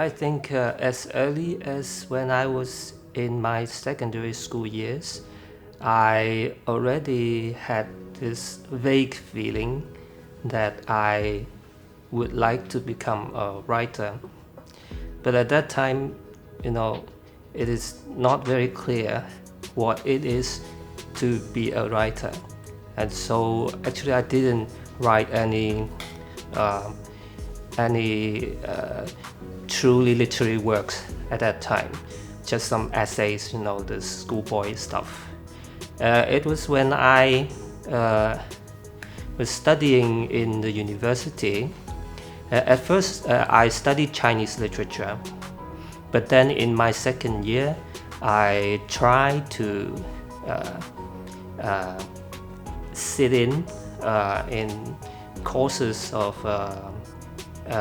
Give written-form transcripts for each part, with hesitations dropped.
I think as early as when I was in my secondary school years, I already had this vague feeling that I would like to become a writer. But at that time, you know, it is not very clear what it is to be a writer. And so actually I didn't write uh, any truly literary works at that time, just some essays, the schoolboy stuff. It was when I was studying in the university. At first, I studied Chinese literature, but then in my second year, I tried to sit in courses of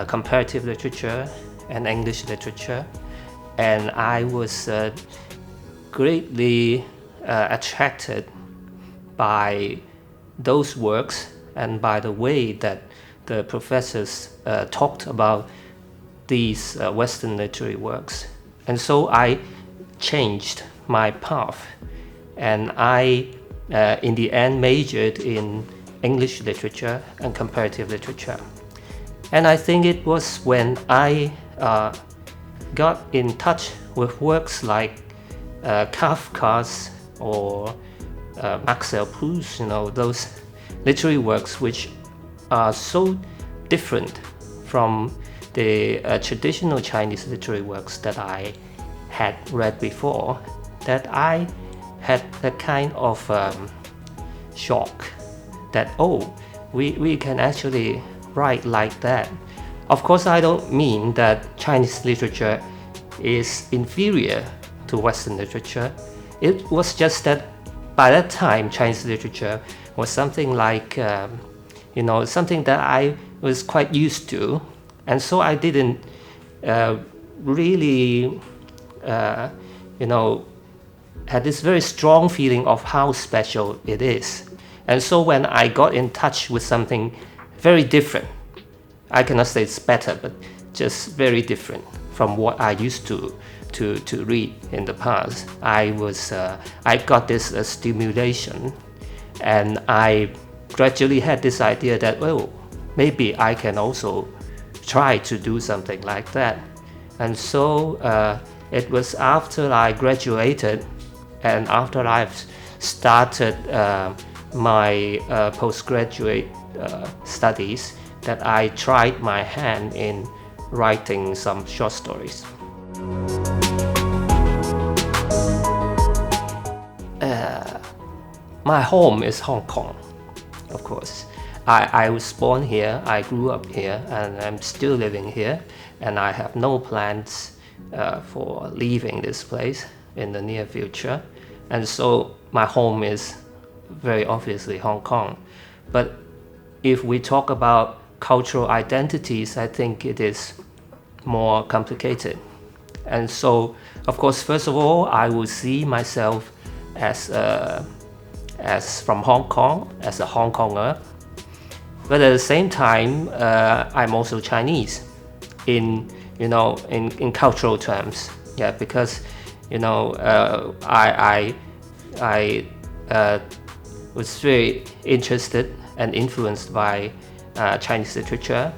comparative literature and English literature, and I was greatly attracted by those works and by the way that the professors talked about these Western literary works. And so I changed my path, and I, in the end, majored in English literature and comparative literature. And I think it was when I got in touch with works like Kafka's or Marcel Proust, those literary works which are so different from the traditional Chinese literary works that I had read before, that I had a kind of shock that, oh, we can actually write like that. Of course, I don't mean that Chinese literature is inferior to Western literature. It was just that by that time, Chinese literature was something like, something that I was quite used to. And so I didn't really, had this very strong feeling of how special it is. And so when I got in touch with something very different, I cannot say it's better, but just very different from what I used to read in the past. I got this stimulation, and I gradually had this idea that, well, maybe I can also try to do something like that. And so it was after I graduated and after I've started my postgraduate studies that I tried my hand in writing some short stories. My home is Hong Kong, of course. I was born here, I grew up here, and I'm still living here, and I have no plans for leaving this place in the near future. And so my home is very obviously Hong Kong. But if we talk about cultural identities, I think it is more complicated. And so, of course, first of all, I will see myself as from Hong Kong, as a Hong Konger. But at the same time, I'm also Chinese in cultural terms. Yeah, because I was very interested and influenced by Chinese literature.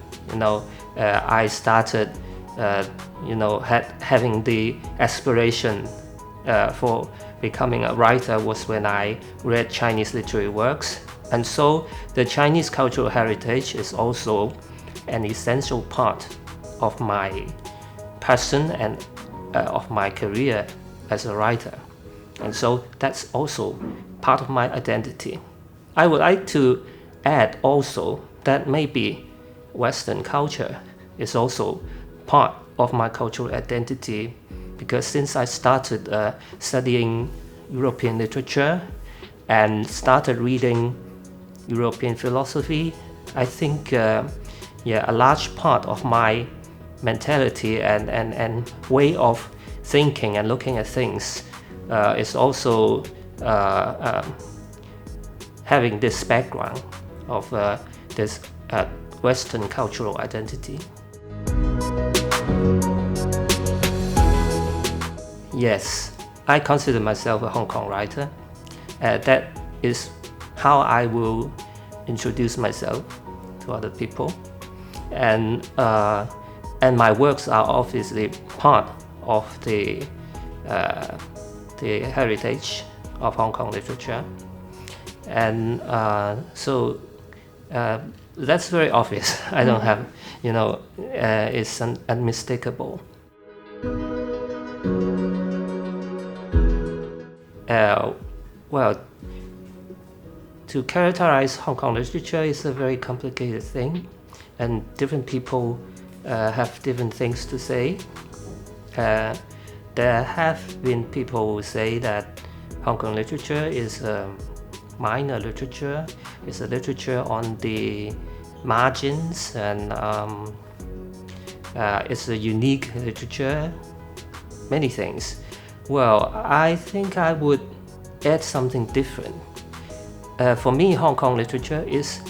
I started having the aspiration for becoming a writer was when I read Chinese literary works. And so the Chinese cultural heritage is also an essential part of my passion and of my career as a writer. And so that's also part of my identity. I would like to add also that maybe Western culture is also part of my cultural identity, because since I started studying European literature and started reading European philosophy, I think a large part of my mentality and way of thinking and looking at things is also having this background of this Western cultural identity. Yes, I consider myself a Hong Kong writer. That is how I will introduce myself to other people. And my works are obviously part of the heritage of Hong Kong literature. And so that's very obvious. I don't have, it's unmistakable. Well, to characterize Hong Kong literature is a very complicated thing, and different people have different things to say. There have been people who say that Hong Kong literature is a minor literature, it's a literature on the margins, and it's a unique literature, many things. Well, I think I would add something different. For me, Hong Kong literature is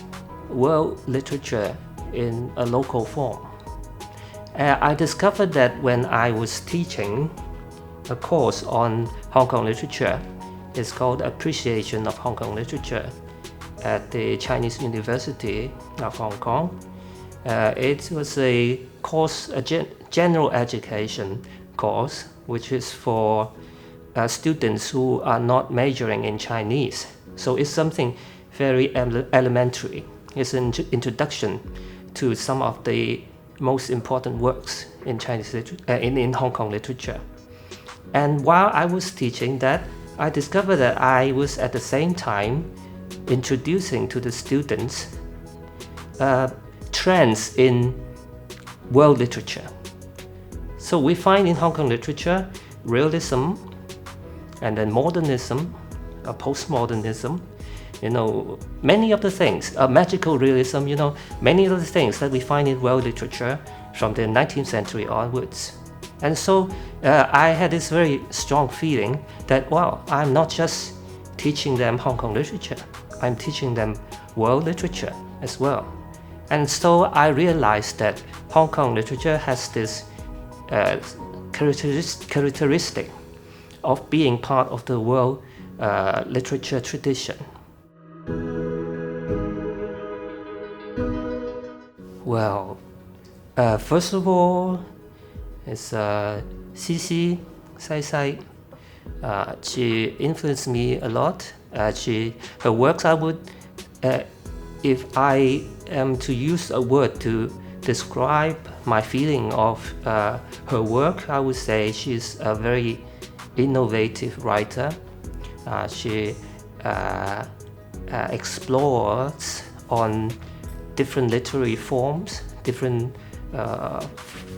world literature in a local form. I discovered that when I was teaching a course on Hong Kong literature. It's called Appreciation of Hong Kong Literature at the Chinese University of Hong Kong. It was a course, a general education course, which is for students who are not majoring in Chinese. So it's something very elementary. It's an introduction to some of the most important works in Chinese in Hong Kong literature. And while I was teaching that, I discovered that I was at the same time introducing to the students trends in world literature. So we find in Hong Kong literature realism, and then modernism, postmodernism, many of the things, magical realism, many of the things that we find in world literature from the 19th century onwards. And so I had this very strong feeling that, well, I'm not just teaching them Hong Kong literature, I'm teaching them world literature as well. And so I realized that Hong Kong literature has this characteristic of being part of the world literature tradition. Well, first of all, it's Cici Sai. She influenced me a lot. Her works, I would, if I am to use a word to describe my feeling of her work, I would say she's a very innovative writer. She explores on different literary forms, different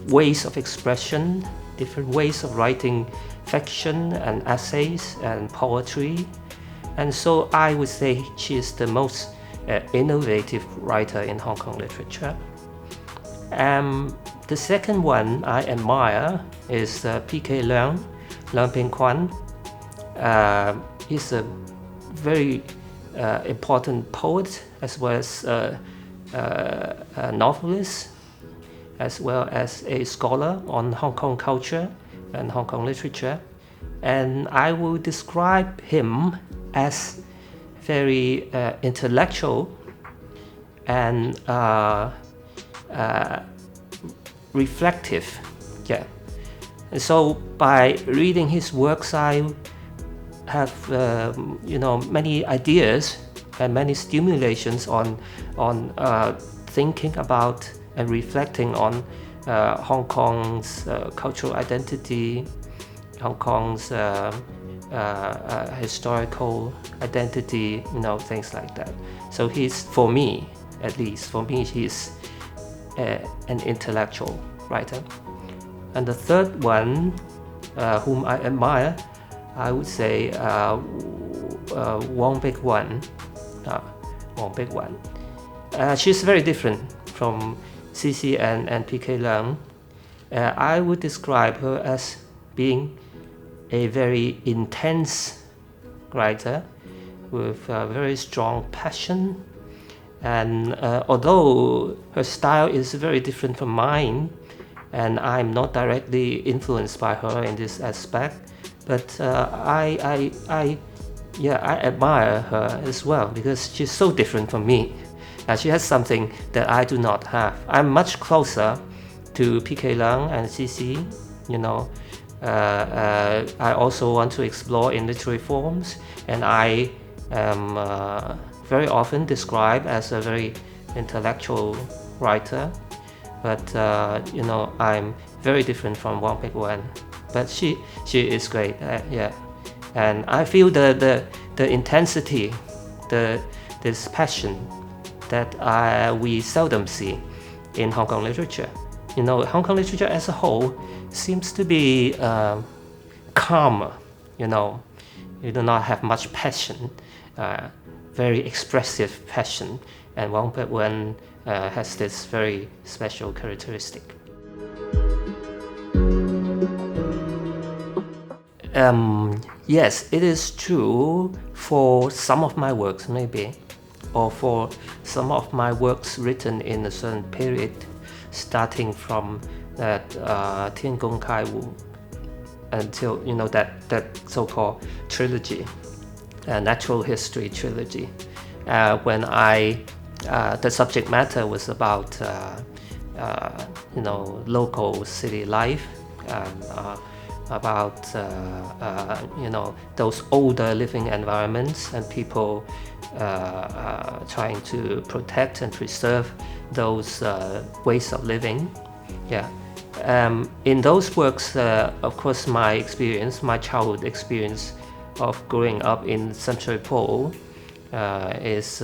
ways of expression, different ways of writing fiction and essays and poetry. And so I would say she is the most innovative writer in Hong Kong literature. The second one I admire is P.K. Leung Ping Kwan. He's a very important poet, as well as a novelist, as well as a scholar on Hong Kong culture and Hong Kong literature. And I will describe him as very intellectual and reflective. Yeah. And so by reading his works, I have many ideas and many stimulations on thinking about and reflecting on Hong Kong's cultural identity, Hong Kong's historical identity, things like that. So he's, for me, at least, he's an intellectual writer. And the third one, whom I admire, I would say Wong Big Wan. She's very different from Cici and P.K. Leung. I would describe her as being a very intense writer with very strong passion. And although her style is very different from mine, and I'm not directly influenced by her in this aspect, But yeah, I admire her as well because she's so different from me. She has something that I do not have. I'm much closer to PK Lang and CC, you know. I also want to explore in literary forms, and I am very often described as a very intellectual writer. But you know, I'm very different from Wang Pei-wen. But she is great, yeah. And I feel the intensity, this passion that we seldom see in Hong Kong literature. You know, Hong Kong literature as a whole seems to be calmer. You know, you do not have much passion, very expressive passion, and Wang Pei-wen has this very special characteristic. Yes, it is true for some of my works, maybe, or for some of my works written in a certain period, starting from that Tian Gong Kai Wu until, you know, that so-called trilogy, natural history trilogy, when the subject matter was about you know, local city life and about you know, those older living environments and people trying to protect and preserve those ways of living. Yeah. In those works, of course, my childhood experience of growing up in Central Pole is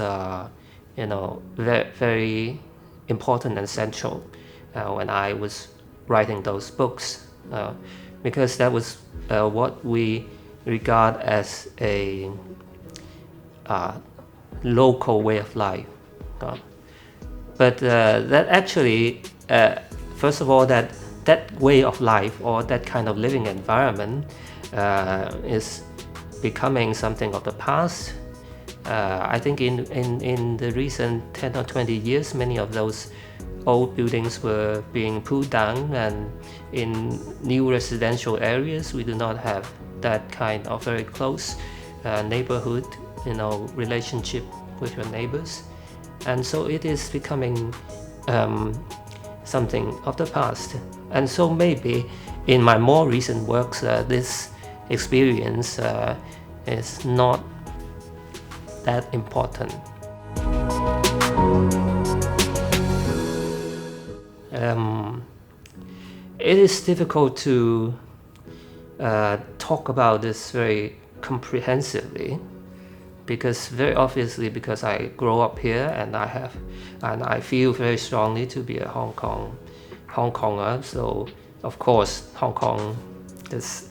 you know, very important and central when I was writing those books, because that was what we regard as a local way of life. But that actually, first of all, that way of life or that kind of living environment is becoming something of the past. I think in the recent 10 or 20 years, many of those old buildings were being pulled down, and in new residential areas we do not have that kind of very close neighborhood, you know, relationship with your neighbors, and so it is becoming something of the past. And so maybe in my more recent works, this experience is not that important. It is difficult to talk about this very comprehensively, because very obviously, because I grow up here and I feel very strongly to be a Hong Konger. So of course, Hong Kong, this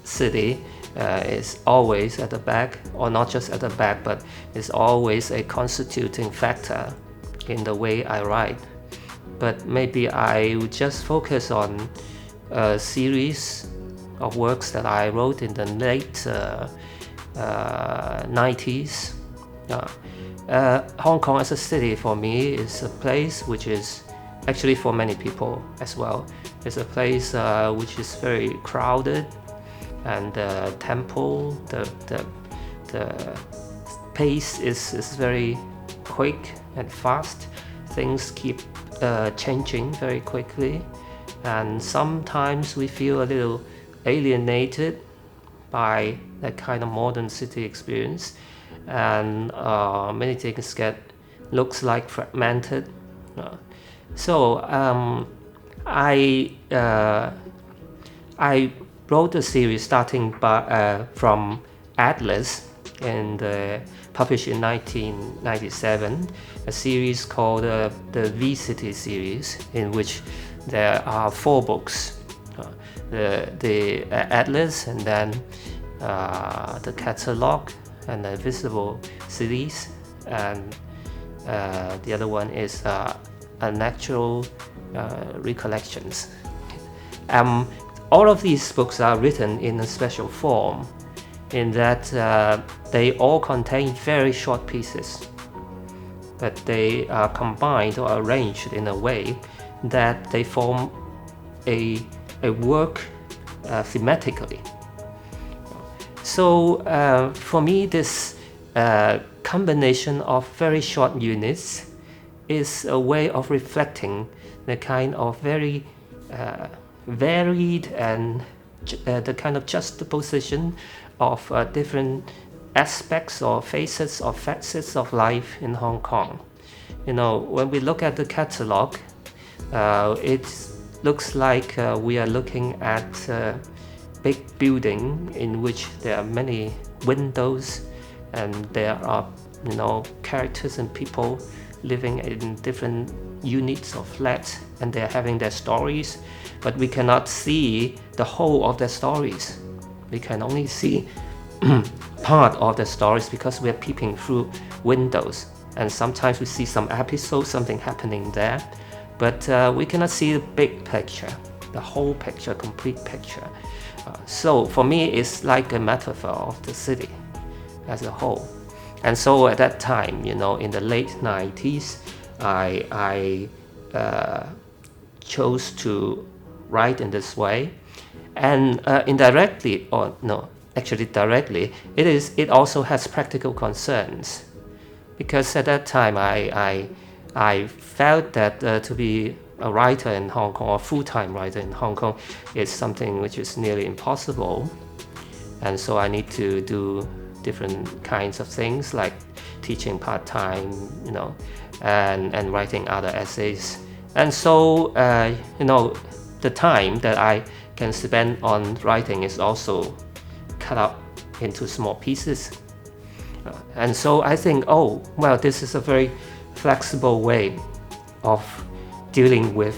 city, is always at the back, or not just at the back, but is always a constituting factor in the way I write. But maybe I would just focus on a series of works that I wrote in the late 90s. Hong Kong as a city for me is a place which is, actually for many people as well, is a place which is very crowded, and the tempo, the pace is very quick and fast. Things keep changing very quickly, and sometimes we feel a little alienated by that kind of modern city experience, and many things looks like fragmented. So I wrote a series starting from Atlas, and published in 1997, a series called the V-City series, in which there are 4 books. The Atlas, and then the Catalog, and the Visible Cities, and the other one is Unnatural Recollections. All of these books are written in a special form, in that they all contain very short pieces, but they are combined or arranged in a way that they form a work thematically. So for me, this combination of very short units is a way of reflecting the kind of very varied and the kind of juxtaposition of different aspects or facets or facets of life in Hong Kong. You know, when we look at the catalog, it looks like we are looking at a big building in which there are many windows and there are, you know, characters and people living in different units or flats, and they're having their stories, but we cannot see the whole of their stories. We can only see part of the stories because we're peeping through windows, and sometimes we see some episode, something happening there, but we cannot see the big picture, the whole picture, complete picture. So for me, it's like a metaphor of the city as a whole. And so at that time, you know, in the late 90s, I chose to write in this way, and indirectly, or no, actually directly, it also has practical concerns, because at that time I felt that to be a writer in Hong Kong, or full-time writer in Hong Kong, is something which is nearly impossible, and so I need to do different kinds of things like teaching part-time, you know, and writing other essays. And so, you know, the time that I can spend on writing is also cut up into small pieces. And so I think, oh, well, this is a very flexible way of dealing with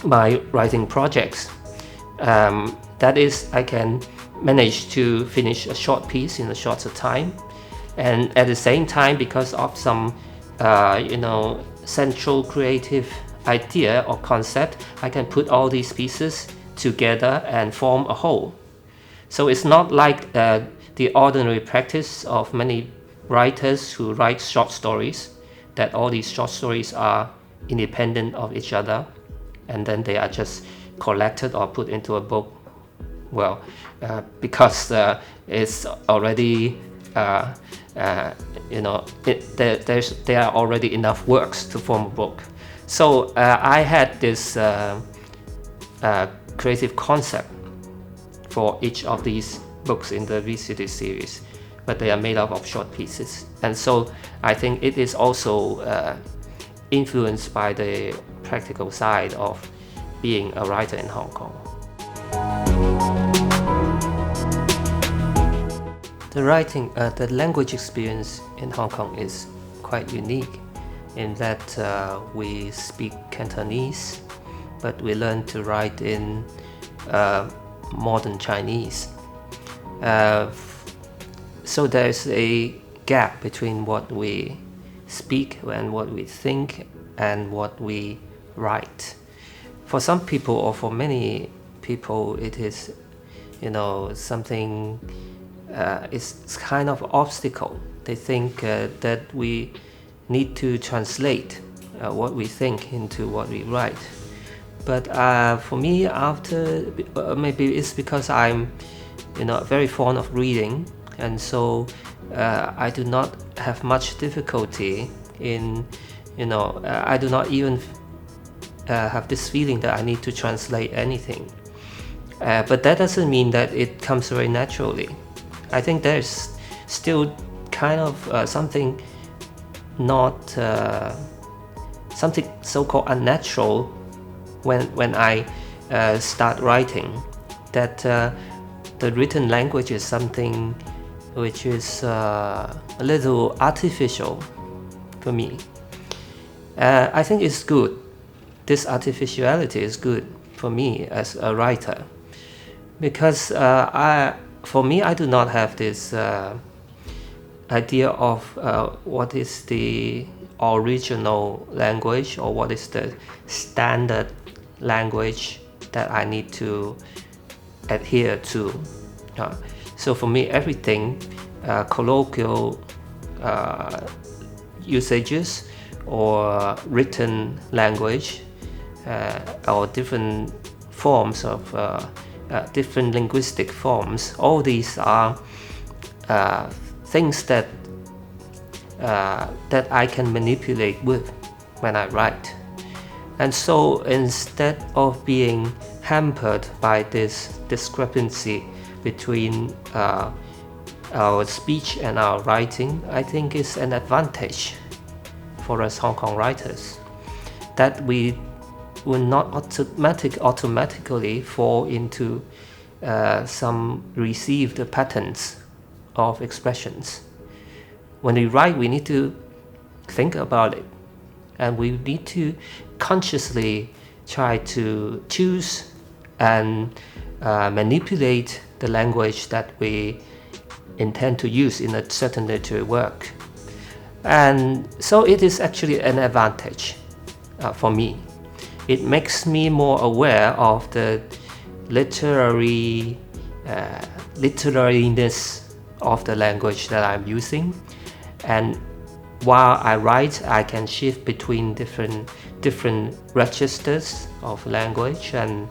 my writing projects. That is, I can manage to finish a short piece in a shorter time, and at the same time, because of some you know, central creative idea or concept, I can put all these pieces together and form a whole. So it's not like the ordinary practice of many writers who write short stories, that all these short stories are independent of each other and then they are just collected or put into a book. Well, because it's already, you know, there are already enough works to form a book. So I had this creative concept for each of these books in the VCD series, but they are made up of short pieces. And so I think it is also influenced by the practical side of being a writer in Hong Kong. The language experience in Hong Kong is quite unique in that we speak Cantonese, but we learn to write in modern Chinese. So there's a gap between what we speak and what we think and what we write. For some people, or for many people, it is, you know, something, it's kind of obstacle. They think that we need to translate what we think into what we write. But for me, after maybe it's because I'm, you know, very fond of reading, and so I do not have much difficulty in, you know, I do not even have this feeling that I need to translate anything. But that doesn't mean that it comes very naturally. I think there's still kind of something not something so-called unnatural when I start writing, that the written language is something which is a little artificial for me. I think it's good. This artificiality is good for me as a writer, because for me, I do not have this idea of what is the original language or what is the standard language that I need to adhere to. So for me, everything, colloquial usages or written language or different forms of different linguistic forms. All these are things that I can manipulate with when I write. And so instead of being hampered by this discrepancy between our speech and our writing, I think it's an advantage for us Hong Kong writers that we will not automatically fall into some received patterns of expressions. When we write, we need to think about it, and we need to consciously try to choose and manipulate the language that we intend to use in a certain literary work. And so it is actually an advantage for me. It makes me more aware of the literariness of the language that I'm using. And while I write, I can shift between different registers of language, and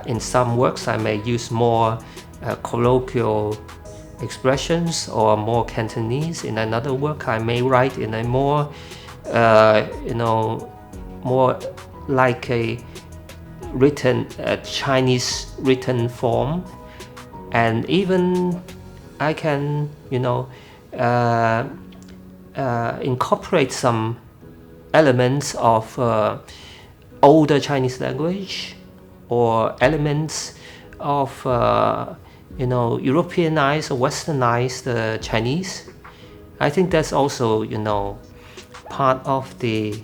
in some works I may use more colloquial expressions or more Cantonese. In another work I may write in a more more like a written Chinese written form. And even I can incorporate some elements of older Chinese language, or elements of Europeanized or westernized Chinese. I think that's also part of the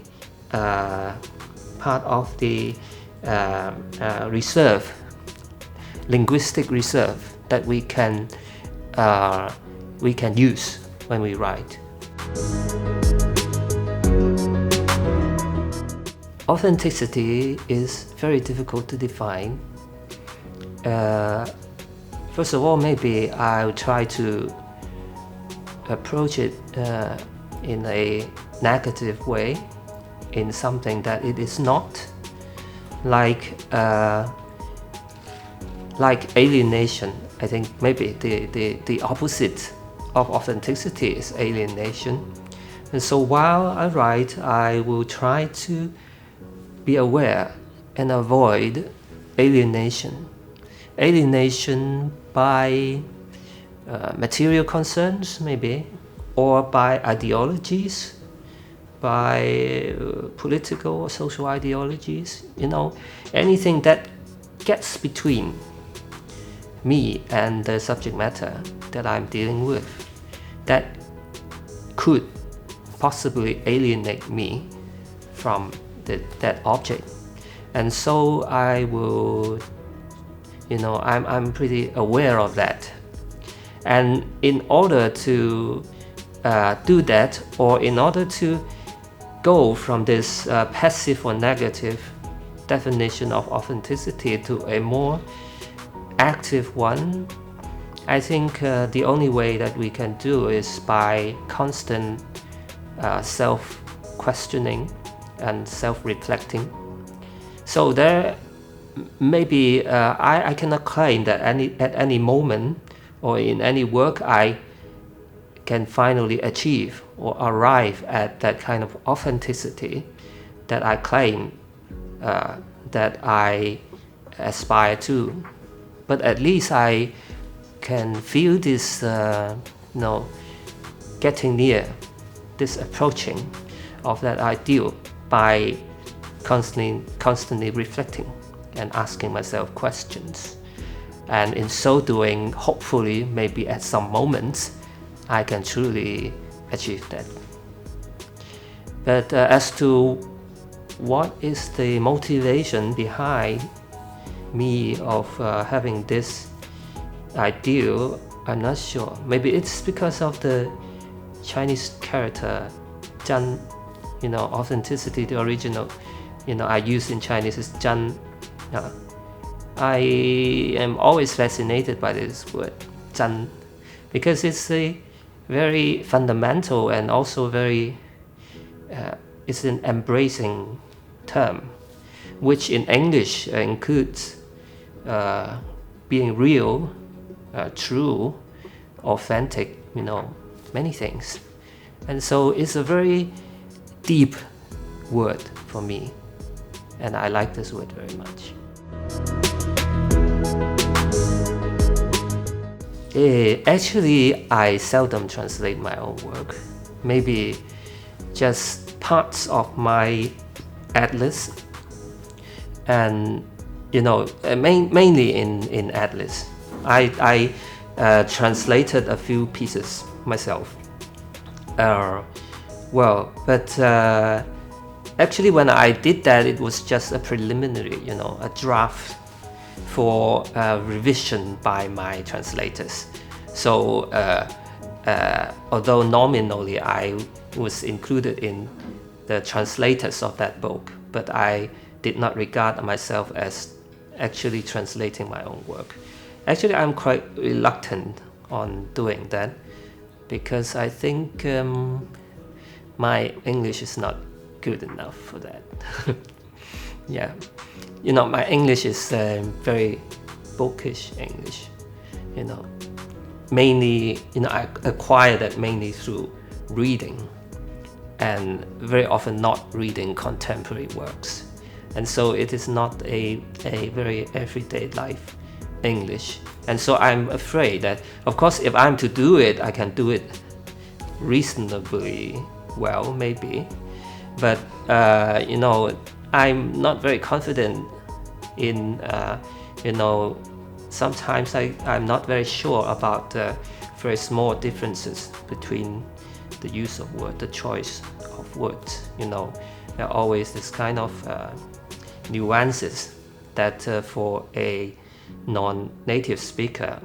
reserve, linguistic reserve that we can use when we write. Authenticity is very difficult to define. First of all, maybe I'll try to approach it in a negative way, in something that it is not, like alienation. I think maybe the opposite of authenticity is alienation. And so while I write, I will try to be aware and avoid alienation. Alienation by material concerns, maybe, or by ideologies, by political or social ideologies, anything that gets between me and the subject matter that I'm dealing with, that could possibly alienate me from that object. And so I will, I'm pretty aware of that. And in order to do that, or in order to go from this passive or negative definition of authenticity to a more active one, I think the only way that we can do is by constant self-questioning and self-reflecting. So there maybe I cannot claim that at any moment or in any work I can finally achieve or arrive at that kind of authenticity that I claim, that I aspire to. But at least I can feel this, getting near, this approaching of that ideal by constantly reflecting and asking myself questions. And in so doing, hopefully, maybe at some moments, I can truly achieve that. But as to what is the motivation behind me of having this ideal, I'm not sure. Maybe it's because of the Chinese character, Zhan, authenticity, the original, I use in Chinese is Zhan. I am always fascinated by this word, Zhan, because it's a very fundamental and also very, it's an embracing term, which in English includes being real, true, authentic, many things. And so it's a very deep word for me, and I like this word very much. Actually, I seldom translate my own work. Maybe just parts of my atlas, and mainly in atlas. I translated a few pieces myself. But actually, when I did that, it was just a preliminary, a draft for revision by my translators. So although nominally I was included in the translators of that book, but I did not regard myself as actually translating my own work. Actually, I'm quite reluctant on doing that because I think my English is not good enough for that. Yeah, my English is very bookish English. Mainly, I acquired that mainly through reading, and very often not reading contemporary works. And so it is not a very everyday life English. And so I'm afraid that, of course, if I'm to do it, I can do it reasonably well, maybe. But, I'm not very confident in, sometimes I'm not very sure about very small differences between the use of word, the choice of words. There are always this kind of nuances that for a non-native speaker,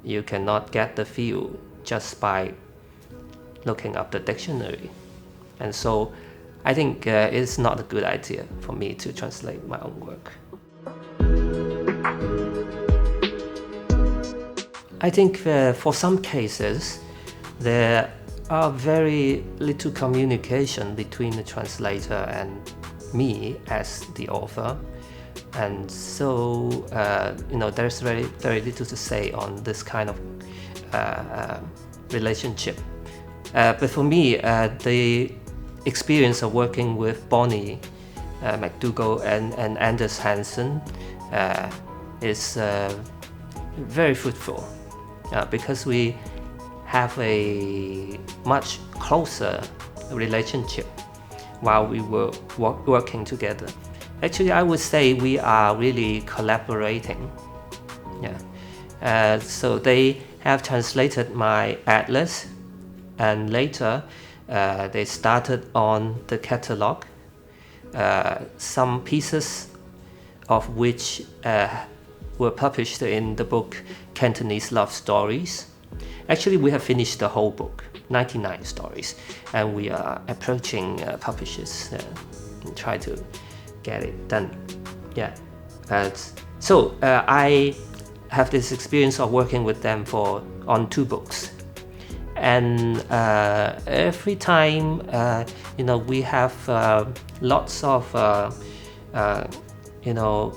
you cannot get the feel just by looking up the dictionary. And so I think it's not a good idea for me to translate my own work. I think for some cases, there are very little communication between the translator and me as the author. And so, there's very, very little to say on this kind of relationship. But for me, the experience of working with Bonnie McDougall and Anders Hansen is very fruitful because we have a much closer relationship while we were working together. Actually, I would say we are really collaborating. Yeah. So they have translated my atlas, and later they started on the catalog, some pieces of which were published in the book Cantonese Love Stories. Actually, we have finished the whole book, 99 stories, and we are approaching publishers and try to get it done. Yeah. So I have this experience of working with them on 2 books. And every time, we have lots of,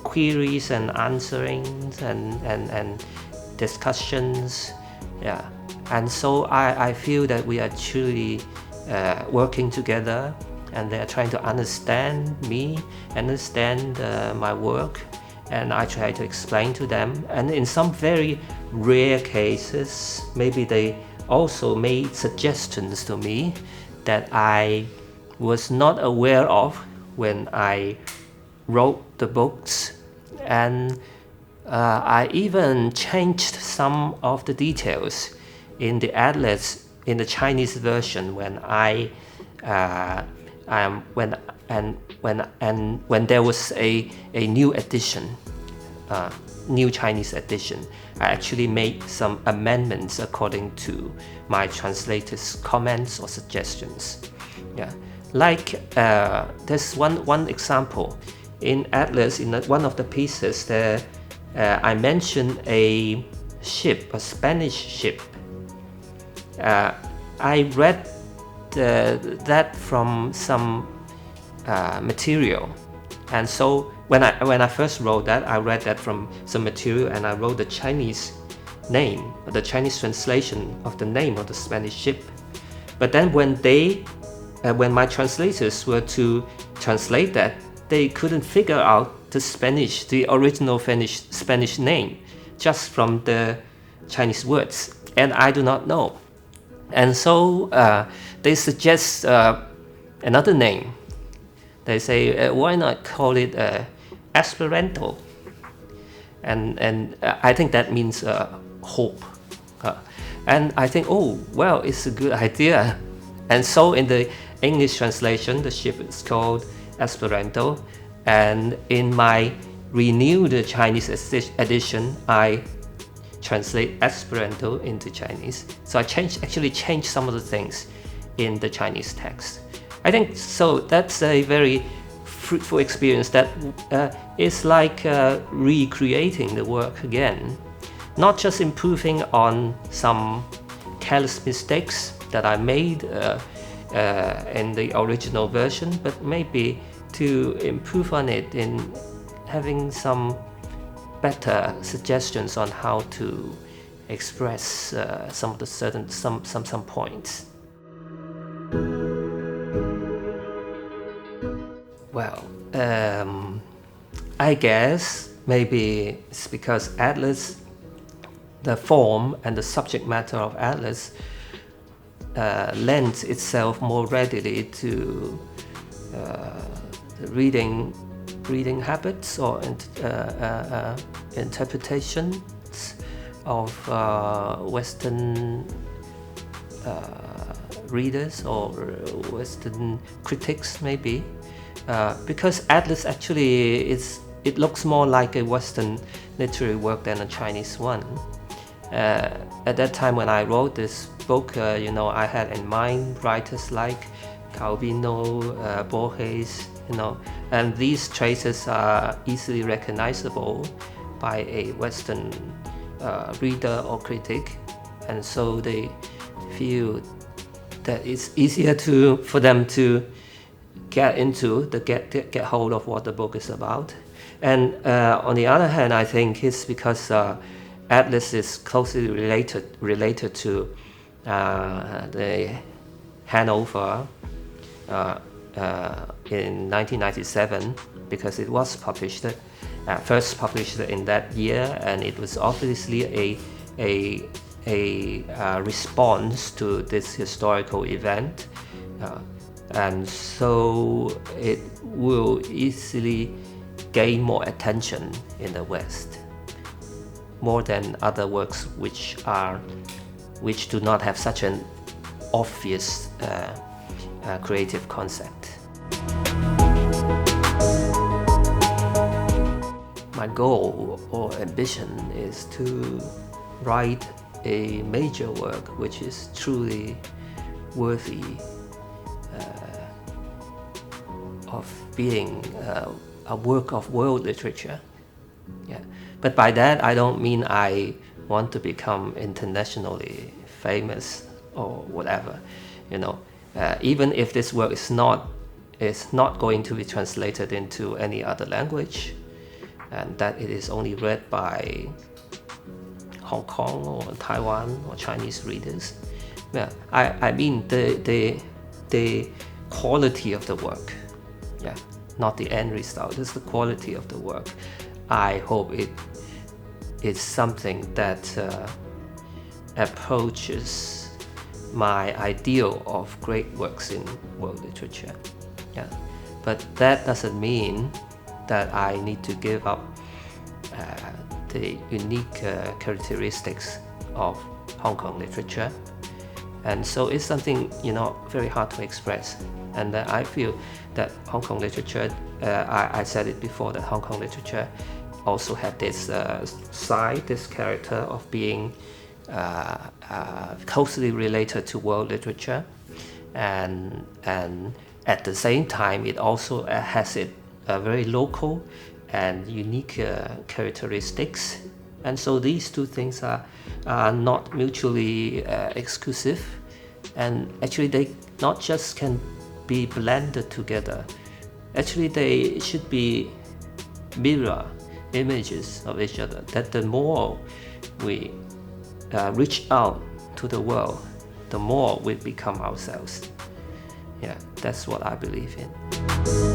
queries and answerings and discussions. Yeah. And so I feel that we are truly working together, and they are trying to understand me, understand my work, and I try to explain to them. And in some very rare cases, maybe they also made suggestions to me that I was not aware of when I wrote the books. And I even changed some of the details in the atlas in the Chinese version when when there was a new edition, new Chinese edition. I actually made some amendments according to my translator's comments or suggestions. Yeah, like there's one example in Atlas. In one of the pieces there, I mentioned a ship, a Spanish ship. I read that from some material, and so when I first wrote that, I read that from some material, and I wrote the Chinese name, the Chinese translation of the name of the Spanish ship. But then when my translators were to translate that, they couldn't figure out the original Spanish name, just from the Chinese words, and I do not know. And so they suggest another name. They say, why not call it Esperanto? And I think that means hope. And I think, oh, well, it's a good idea. And so in the English translation, the ship is called Esperanto. And in my renewed Chinese edition, I translate Esperanto into Chinese. So I actually changed some of the things in the Chinese text. I think so. That's a very fruitful experience that is like recreating the work again, not just improving on some careless mistakes that I made in the original version, but maybe to improve on it in having some better suggestions on how to express some of the some points. Well, I guess maybe it's because Atlas, the form and the subject matter of Atlas lends itself more readily to the reading habits or interpretations of Western readers or Western critics, maybe. Because Atlas actually it looks more like a Western literary work than a Chinese one. At that time when I wrote this book, I had in mind writers like Calvino, Borges, and these traces are easily recognizable by a Western reader or critic, and so they feel that it's easier for them to get hold of what the book is about. And on the other hand, I think it's because Atlas is closely related to the Hanover in 1997, because it was first published in that year, and it was obviously a response to this historical event. And so it will easily gain more attention in the West, more than other works which do not have such an obvious creative concept. My goal or ambition is to write a major work which is truly worthy of being a work of world literature. Yeah. But by that I don't mean I want to become internationally famous or whatever. Even if this work is not going to be translated into any other language, and that it is only read by Hong Kong or Taiwan or Chinese readers. Yeah, I mean the quality of the work. Yeah, not the end result. It's the quality of the work. I hope it is something that approaches my ideal of great works in world literature. Yeah, but that doesn't mean that I need to give up the unique characteristics of Hong Kong literature. And so it's something very hard to express. And I feel that Hong Kong literature, I said it before, that Hong Kong literature also had this side, this character of being closely related to world literature, and at the same time it also has very local and unique characteristics. And so these two things are not mutually exclusive, and actually they not just can be blended together. Actually they should be mirror images of each other, that the more we reach out to the world, the more we become ourselves. Yeah, that's what I believe in.